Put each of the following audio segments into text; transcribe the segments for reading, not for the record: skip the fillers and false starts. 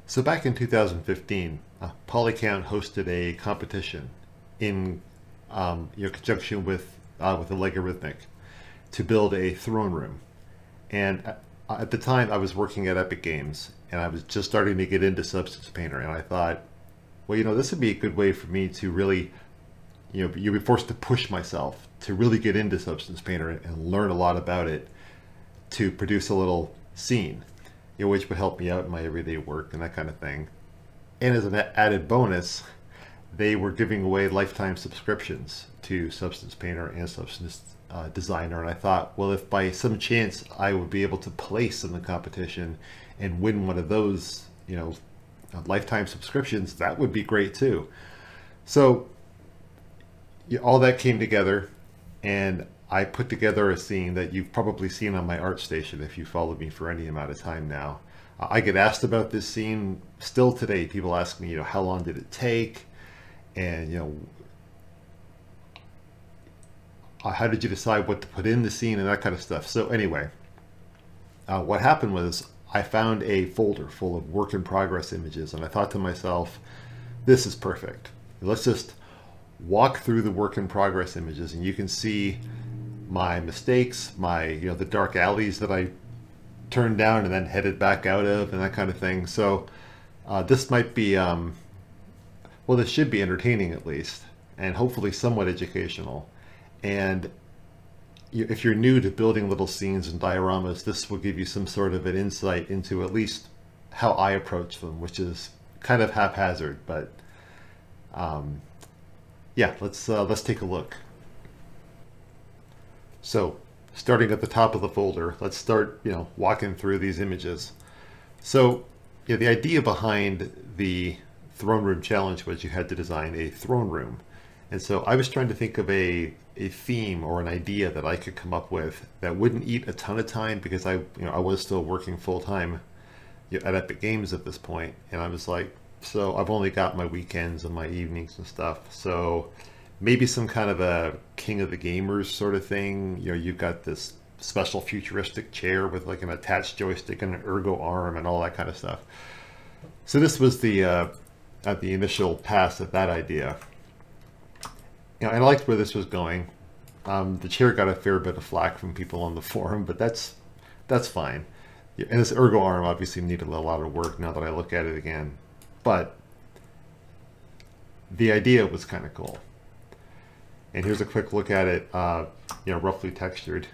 So back in 2015, Polycount hosted a competition in conjunction with the Logarithmic to build a throne room. And at the time, I was working at Epic Games, and I was just starting to get into Substance Painter, and I thought, well, this would be a good way for me to really, you'd be forced to push myself to really get into Substance Painter and learn a lot about it to produce a little scene, which would help me out in my everyday work and that kind of thing. And as an added bonus, they were giving away lifetime subscriptions to Substance Painter and Substance Designer. And I thought, well, if by some chance I would be able to place in the competition and win one of those, lifetime subscriptions, that would be great too. So all that came together, and I put together a scene that you've probably seen on my ArtStation if you followed me for any amount of time now. I get asked about this scene still today. People ask me, how long did it take? And, how did you decide what to put in the scene and that kind of stuff. So anyway, what happened was I found a folder full of work in progress images, and I thought to myself, this is perfect. Let's just walk through the work in progress images, and you can see my mistakes, my, the dark alleys that I turned down and then headed back out of and that kind of thing. So this might be, well, this should be entertaining at least, and hopefully somewhat educational. And if you're new to building little scenes and dioramas, this will give you some sort of an insight into at least how I approach them, which is kind of haphazard, but yeah, let's take a look. So starting at the top of the folder, let's start, walking through these images. So the idea behind the throne room challenge was you had to design a throne room. And so I was trying to think of a theme or an idea that I could come up with that wouldn't eat a ton of time, because I was still working full time at Epic Games at this point. And I was like, so I've only got my weekends and my evenings and stuff. So maybe some kind of a King of the Gamers sort of thing. You've got this special futuristic chair with like an attached joystick and an ergo arm and all that kind of stuff. So this was the initial pass at that idea. And I liked where this was going. The chair got a fair bit of flack from people on the forum, but that's fine. And this ergo arm obviously needed a lot of work now that I look at it again. But the idea was kind of cool. And here's a quick look at it, roughly textured.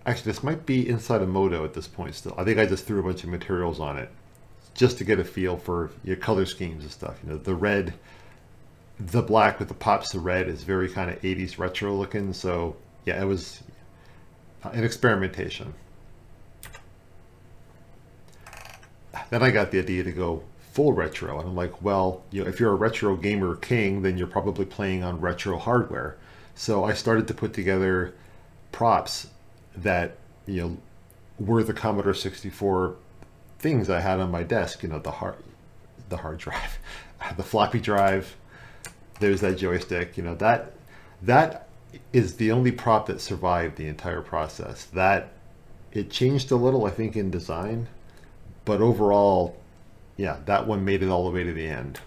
Actually, this might be inside of Modo at this point still. I think I just threw a bunch of materials on it just to get a feel for your color schemes and stuff. The red, the black with the pops of red is very kind of 80s retro looking. So yeah, it was an experimentation. Then I got the idea to go full retro, and I'm like, well, if you're a retro gamer king, then you're probably playing on retro hardware. So I started to put together props that were the Commodore 64 things I had on my desk. The hard drive, the floppy drive. There's that joystick. That is the only prop that survived the entire process. That it changed a little, I think, in design, but overall, yeah, that one made it all the way to the end.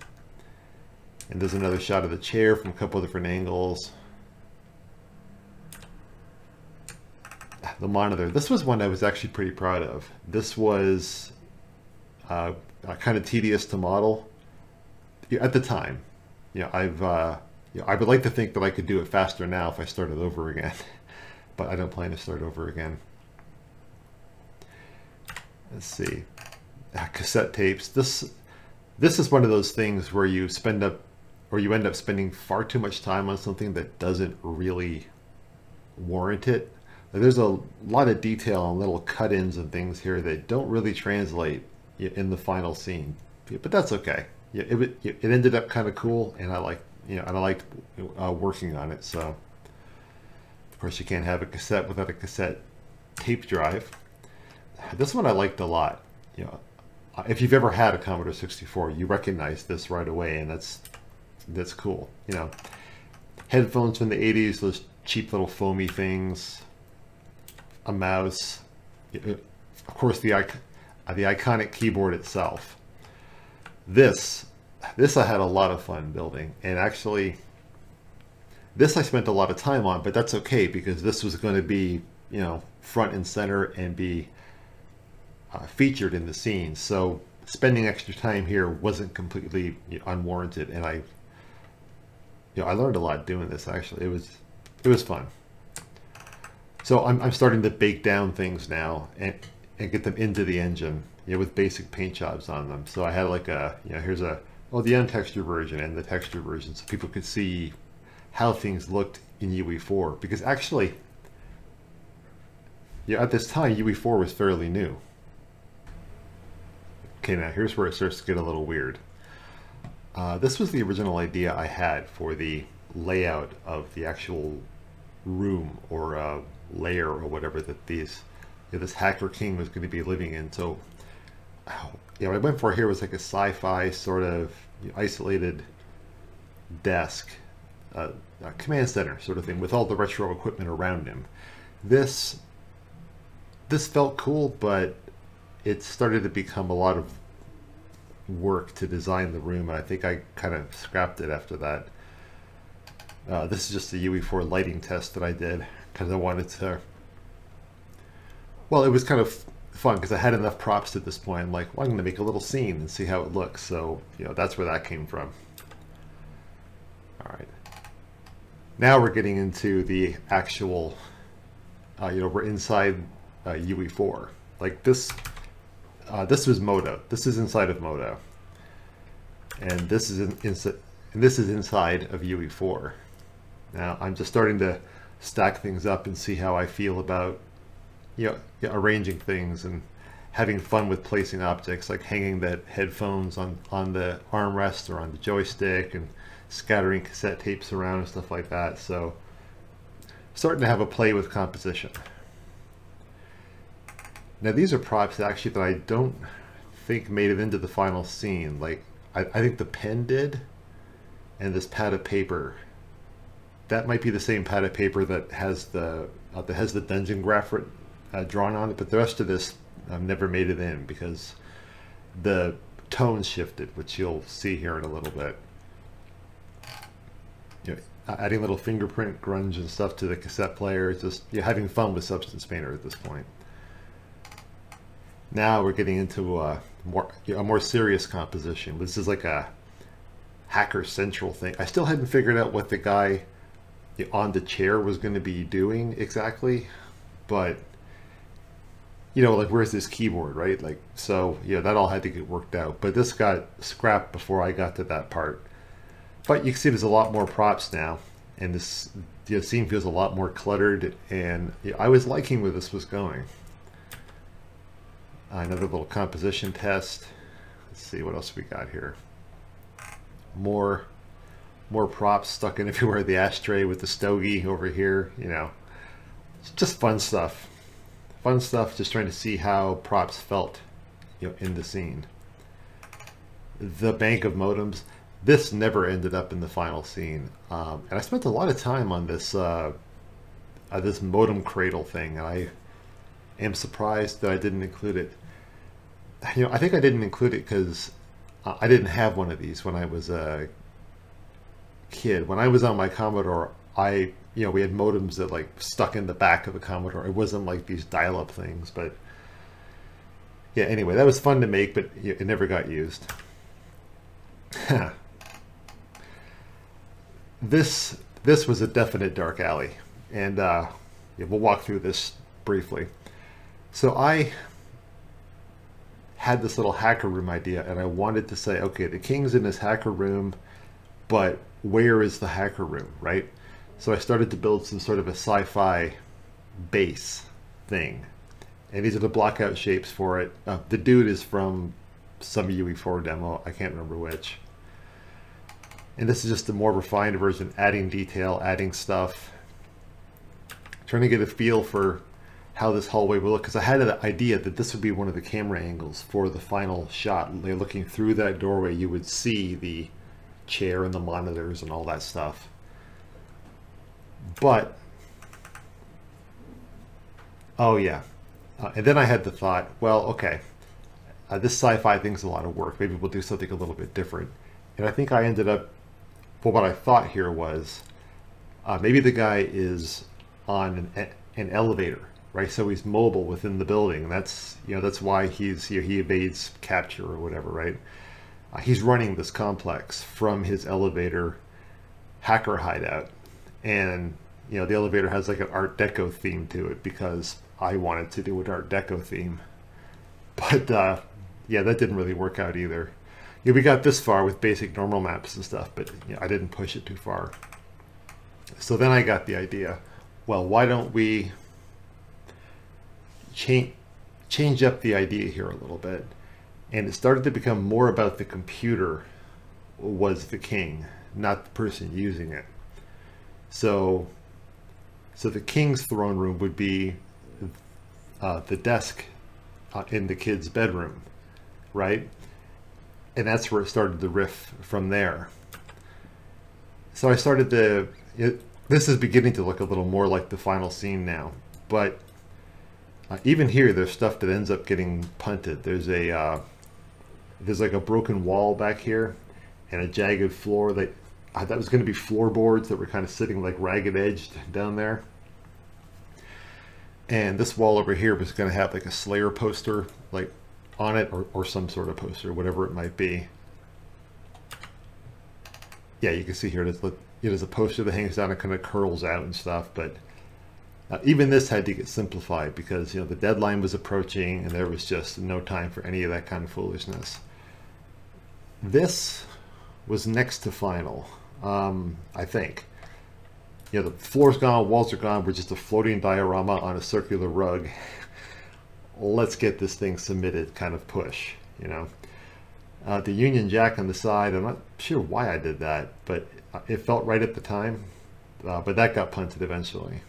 And there's another shot of the chair from a couple of different angles. The monitor. This was one I was actually pretty proud of. This was kind of tedious to model at the time. I would like to think that I could do it faster now if I started over again, but I don't plan to start over again. Let's see. Cassette tapes. This is one of those things where you end up spending far too much time on something that doesn't really warrant it. There's a lot of detail and little cut-ins and things here that don't really translate in the final scene, but that's okay. It ended up kind of cool, and I liked working on it. So of course you can't have a cassette without a cassette tape drive. This one I liked a lot. If you've ever had a Commodore 64, you recognize this right away, and that's cool. Headphones from the 80s, those cheap little foamy things, a mouse, of course the the iconic keyboard itself. This I had a lot of fun building, and actually this I spent a lot of time on, but that's okay because this was going to be, you know, front and center and be featured in the scene. So spending extra time here wasn't completely unwarranted, and I learned a lot doing this. Actually, it was fun. So I'm starting to bake down things now and get them into the engine, with basic paint jobs on them. So I had like a, here's the untextured version and the texture version, so people could see how things looked in UE4. Because actually, at this time, UE4 was fairly new. Okay, now here's where it starts to get a little weird. This was the original idea I had for the layout of the actual room or layer or whatever that this hacker king was going to be living in. So what I went for here was like a sci-fi sort of isolated desk, a command center sort of thing with all the retro equipment around him. This felt cool, but it started to become a lot of work to design the room, and I think I kind of scrapped it after that. This is just a UE4 lighting test that I did because I wanted to, well, it was kind of fun because I had enough props at this point. I'm like, well, I'm going to make a little scene and see how it looks. So, that's where that came from. All right. Now we're getting into the actual, we're inside UE4. Like this was Modo. This is inside of Modo. And this is inside of UE4. Now I'm just starting to stack things up and see how I feel about arranging things and having fun with placing objects, like hanging the headphones on the armrest or on the joystick and scattering cassette tapes around and stuff like that. So starting to have a play with composition. Now these are props actually that I don't think made it into the final scene. Like I think the pen did, and this pad of paper. That might be the same pad of paper that has the dungeon graph drawn on it, but the rest of this never made it in because the tone shifted, which you'll see here in a little bit. Adding little fingerprint grunge and stuff to the cassette player, just having fun with Substance Painter at this point. Now we're getting into a more serious composition. This is like a Hacker Central thing. I still hadn't figured out what the guy on the chair was going to be doing exactly, but like where's this keyboard, right? Like, so that all had to get worked out, but this got scrapped before I got to that part. But you can see there's a lot more props now, and this scene feels a lot more cluttered, and I was liking where this was going. Another little composition test. Let's see what else we got here. More props stuck in everywhere. The ashtray with the stogie over here. It's just fun stuff. Fun stuff. Just trying to see how props felt, in the scene. The bank of modems. This never ended up in the final scene, and I spent a lot of time on this this modem cradle thing, and I am surprised that I didn't include it. I think I didn't include it because I didn't have one of these when I was a kid. When I was on my Commodore, we had modems that like stuck in the back of the Commodore. It wasn't like these dial-up things, but yeah. Anyway, that was fun to make, but it never got used. This was a definite dark alley, and we'll walk through this briefly. So I had this little hacker room idea, and I wanted to say, okay, the king's in this hacker room, but where is the hacker room, right? So I started to build some sort of a sci-fi base thing, and these are the blockout shapes for it. The dude is from some UE4 demo, I can't remember which. And this is just a more refined version, adding detail, adding stuff, trying to get a feel for how this hallway will look, because I had an idea that this would be one of the camera angles for the final shot. Looking through that doorway, you would see the chair and the monitors and all that stuff. But, oh yeah, and then I had the thought, well, okay, this sci-fi thing's a lot of work. Maybe we'll do something a little bit different. And I think I ended up, well, what I thought here was maybe the guy is on an elevator, right? So he's mobile within the building. That's, that's why he's here. He evades capture or whatever, right? He's running this complex from his elevator hacker hideout. And, the elevator has like an Art Deco theme to it because I wanted to do an Art Deco theme. But yeah, that didn't really work out either. We got this far with basic normal maps and stuff, but I didn't push it too far. So then I got the idea, well, why don't we change up the idea here a little bit? And it started to become more about the computer was the king, not the person using it. So the king's throne room would be the desk in the kid's bedroom, right? And that's where it started to riff from there. So I started to, this is beginning to look a little more like the final scene now, but even here, there's stuff that ends up getting punted. There's like a broken wall back here and a jagged floor that I thought was going to be floorboards that were kind of sitting like ragged edged down there. And this wall over here was going to have like a Slayer poster like on it, or some sort of poster, whatever it might be. Yeah, you can see here there's a poster that hangs down and kind of curls out and stuff, but even this had to get simplified because the deadline was approaching and there was just no time for any of that kind of foolishness. This was next to final, I think. The floor's gone, walls are gone, we're just a floating diorama on a circular rug. Let's get this thing submitted kind of push, The Union Jack on the side, I'm not sure why I did that, but it felt right at the time, but that got punted eventually.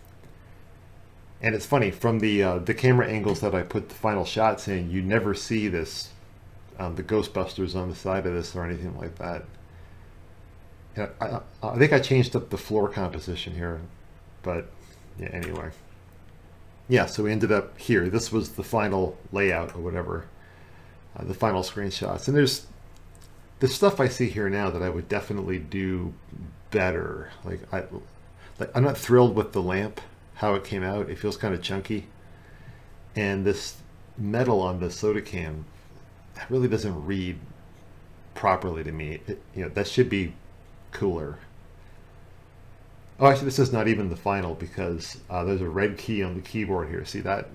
And it's funny, from the camera angles that I put the final shots in, you never see this, the Ghostbusters on the side of this or anything like that. I think I changed up the floor composition here, but yeah, anyway. Yeah, so we ended up here. This was the final layout or whatever, the final screenshots. And there's stuff I see here now that I would definitely do better. I'm not thrilled with the lamp, how it came out. It feels kind of chunky. And this metal on the soda can really doesn't read properly to me. That should be cooler. Oh, actually, this is not even the final because there's a red key on the keyboard here. See that?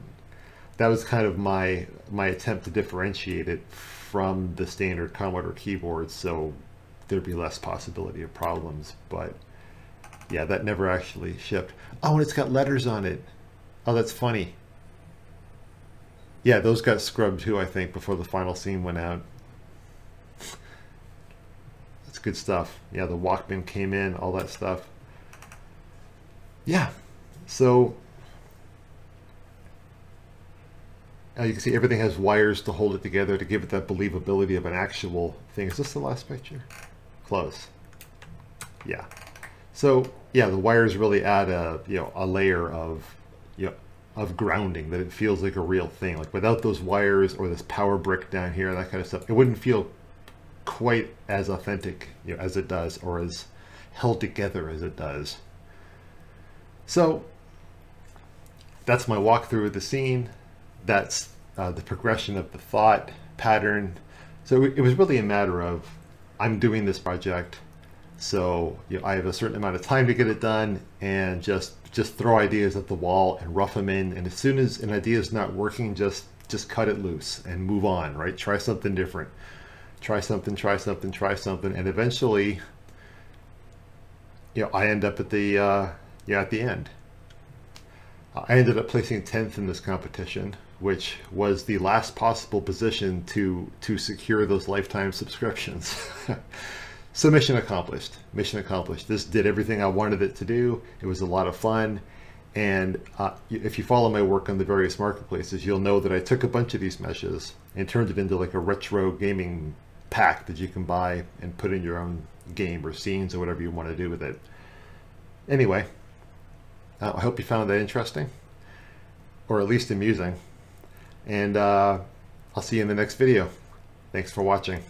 That was kind of my attempt to differentiate it from the standard Commodore keyboard, so there'd be less possibility of problems. But yeah, that never actually shipped. Oh, and it's got letters on it. Oh, that's funny. Yeah, those got scrubbed too, I think, before the final scene went out. That's good stuff. Yeah, the Walkman came in, all that stuff. Yeah, so you can see everything has wires to hold it together to give it that believability of an actual thing. Is this the last picture? Close. Yeah. So yeah, the wires really add a layer of of grounding, that it feels like a real thing. Like without those wires or this power brick down here, that kind of stuff, it wouldn't feel quite as authentic as it does, or as held together as it does. So that's my walkthrough of the scene. That's the progression of the thought pattern. So it was really a matter of, I'm doing this project, so I have a certain amount of time to get it done, and just throw ideas at the wall and rough them in. And as soon as an idea is not working, just cut it loose and move on, right? Try something different. Try something, and eventually, I end up at the at the end. I ended up placing 10th in this competition, which was the last possible position to secure those lifetime subscriptions. So mission accomplished. Mission accomplished. This did everything I wanted it to do. It was a lot of fun. And if you follow my work on the various marketplaces, you'll know that I took a bunch of these meshes and turned it into like a retro gaming pack that you can buy and put in your own game or scenes or whatever you want to do with it. Anyway, I hope you found that interesting, or at least amusing. And I'll see you in the next video. Thanks for watching.